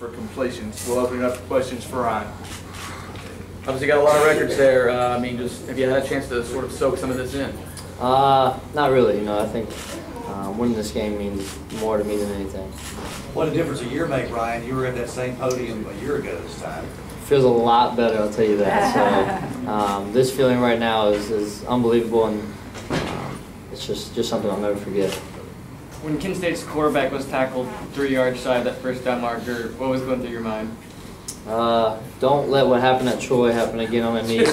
for completions. We'll open it up to questions for Ryan. Obviously, got a lot of records there. I mean, just have you had a chance to sort of soak some of this in? Not really. You know, I think winning this game means more to me than anything. What a difference a year make, Ryan. You were at that same podium a year ago this time. Feels a lot better, I'll tell you that. So this feeling right now is unbelievable, and it's just something I'll never forget. When Kent State's quarterback was tackled 3 yards shy of that first down marker, what was going through your mind? Don't let what happened at Troy happen again on my knees.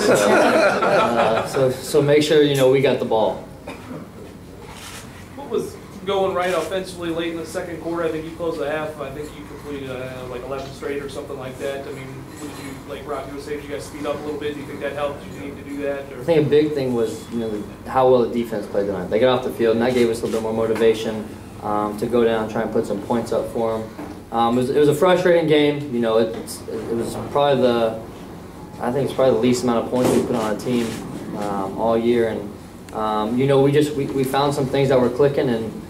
So make sure, you know, we got the ball. What was going right offensively late in the second quarter? I think you closed the half. I think you completed like 11 straight or something like that. I mean, what did you, like Rocky was saying, did you guys speed up a little bit? Do you think that helped? Did you need to do that? Or? I think a big thing was, you know, how well the defense played tonight. They got off the field, and that gave us a little bit more motivation to go down and try and put some points up for them. It was a frustrating game. You know, it was probably I think it's probably the least amount of points we put on a team all year, and you know, we found some things that were clicking, and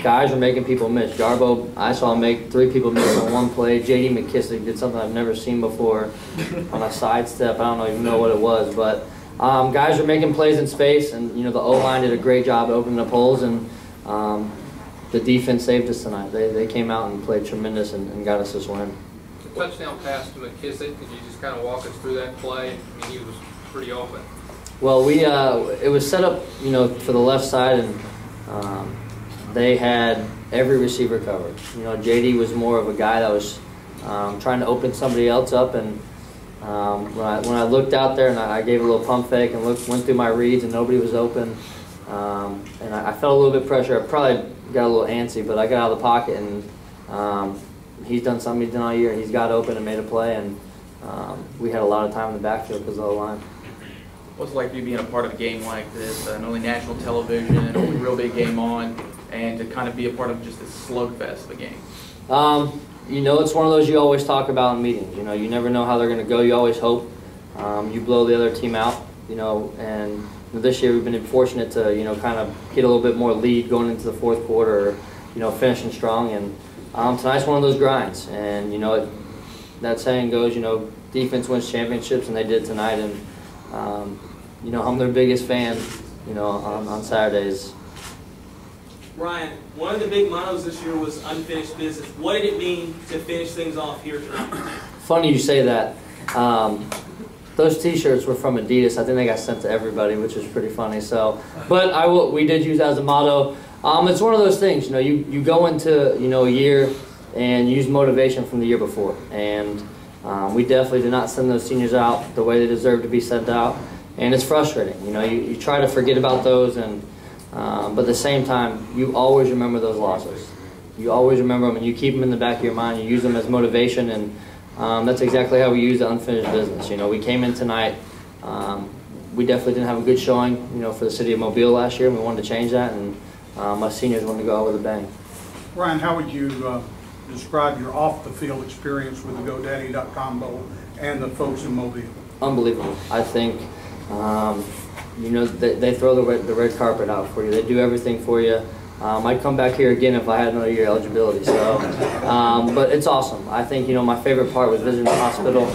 guys were making people miss. Jarbo, I saw him make 3 people miss on one play. J.D. McKissick did something I've never seen before on a sidestep. I don't even know what it was, but guys were making plays in space, and you know, the O-line did a great job opening up holes, and the defense saved us tonight. They came out and played tremendous and got us this win. The touchdown pass to McKissick, could you just kind of walk us through that play? I mean, he was pretty open. Well, it was set up, you know, for the left side, and they had every receiver covered. You know, JD was more of a guy that was trying to open somebody else up, and when I looked out there and I gave a little pump fake and went through my reads and nobody was open, and I felt a little bit of pressure. I probably got a little antsy, but I got out of the pocket, and he's done something he's done all year. He's got open and made a play, and we had a lot of time in the backfield because of the line. What's it like you being a part of a game like this, not only national television, and a real big game on, and to kind of be a part of just this slugfest of a game? You know, it's one of those you always talk about in meetings. You know, you never know how they're going to go. You always hope you blow the other team out. You know, and this year we've been fortunate to, you know, kind of get a little bit more lead going into the fourth quarter, or, you know, finishing strong. And tonight's one of those grinds. And you know, that saying goes, you know, defense wins championships, and they did tonight. And you know, I'm their biggest fan, you know, on Saturdays. Ryan, one of the big mottos this year was unfinished business. What did it mean to finish things off here tonight? Funny you say that. Those T-shirts were from Adidas. I think they got sent to everybody, which is pretty funny. So, but we did use that as a motto. It's one of those things, you know, you go into, you know, a year and use motivation from the year before, and we definitely did not send those seniors out the way they deserve to be sent out, and it's frustrating. You know, you try to forget about those, and but at the same time, you always remember those losses. You always remember them, and you keep them in the back of your mind. You use them as motivation, and that's exactly how we use the unfinished business. You know, we came in tonight. We definitely didn't have a good showing, you know, for the city of Mobile last year, and we wanted to change that, and my seniors wanted to go out with a bang. Ryan, how would you describe your off-the-field experience with the GoDaddy.com Bowl and the folks in Mobile? Unbelievable. I think, you know, they throw the red carpet out for you. They do everything for you. I'd come back here again if I had another year eligibility. So, but it's awesome. I think, you know, my favorite part was visiting the hospital.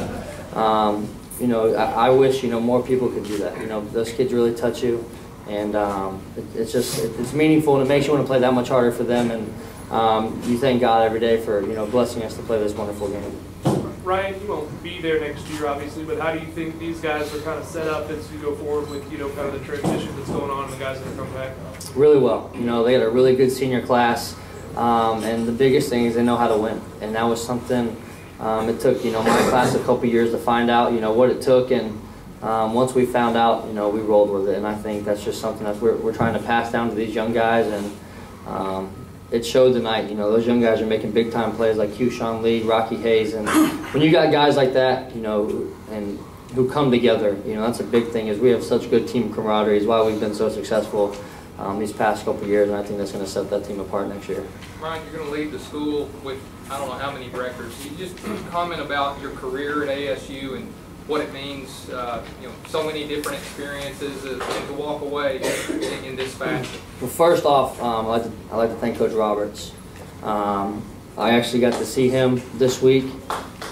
You know, I wish, you know, more people could do that. You know, those kids really touch you, and it's meaningful, and it makes you want to play that much harder for them. And you thank God every day for, you know, blessing us to play this wonderful game. Ryan, you won't be there next year, obviously, but how do you think these guys are kind of set up as you go forward with, you know, kind of the transition that's going on and the guys that are coming back? Really well. You know, they got a really good senior class, and the biggest thing is they know how to win. And that was something it took, you know, my class a couple years to find out, you know, what it took. And once we found out, you know, we rolled with it. And I think that's just something that we're trying to pass down to these young guys. And it showed tonight. You know, those young guys are making big-time plays like Q-Sean Lee, Rocky Hayes. And when you got guys like that, you know, and who come together, you know, that's a big thing, is we have such good team camaraderie, is why we've been so successful these past couple of years, and I think that's going to set that team apart next year. Ryan, you're going to lead the school with, I don't know how many records. Can you just comment about your career at ASU and what it means, you know, so many different experiences, and to walk away in this fashion? Well, first off, I'd like to thank Coach Roberts. I actually got to see him this week.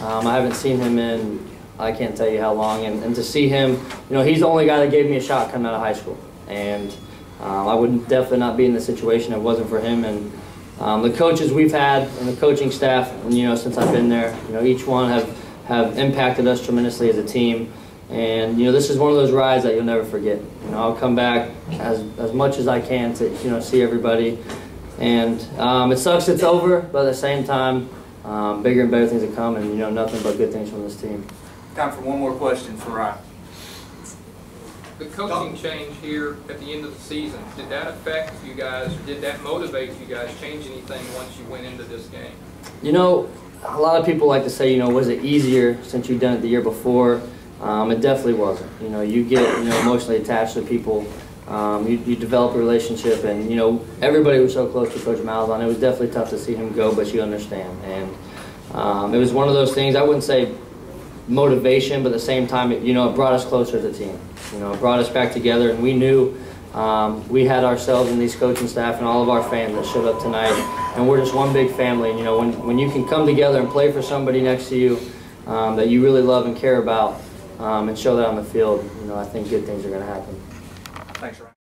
I haven't seen him in, I can't tell you how long, and to see him, you know, he's the only guy that gave me a shot coming out of high school. And I would definitely not be in the situation if it wasn't for him. And the coaches we've had and the coaching staff, you know, since I've been there, you know, each one have impacted us tremendously as a team. And, you know, this is one of those rides that you'll never forget. You know, I'll come back as much as I can to, you know, see everybody. And it sucks it's over, but at the same time, bigger and better things to come, and, you know, nothing but good things from this team. Time for one more question for Ryan. The coaching change here at the end of the season, did that affect you guys, or did that motivate you guys, change anything once you went into this game? You know, a lot of people like to say, you know, was it easier since you'd done it the year before? It definitely wasn't. You know, you get, you know, emotionally attached to people. You develop a relationship, and, you know, everybody was so close to Coach Malzahn. It was definitely tough to see him go, but you understand. And it was one of those things, I wouldn't say motivation, but at the same time, it brought us closer as a team. You know, it brought us back together, and we knew we had ourselves and these coaching staff and all of our fans that showed up tonight, and we're just one big family. And, you know, when you can come together and play for somebody next to you that you really love and care about, and show that on the field, you know, I think good things are going to happen. Thanks, Ryan.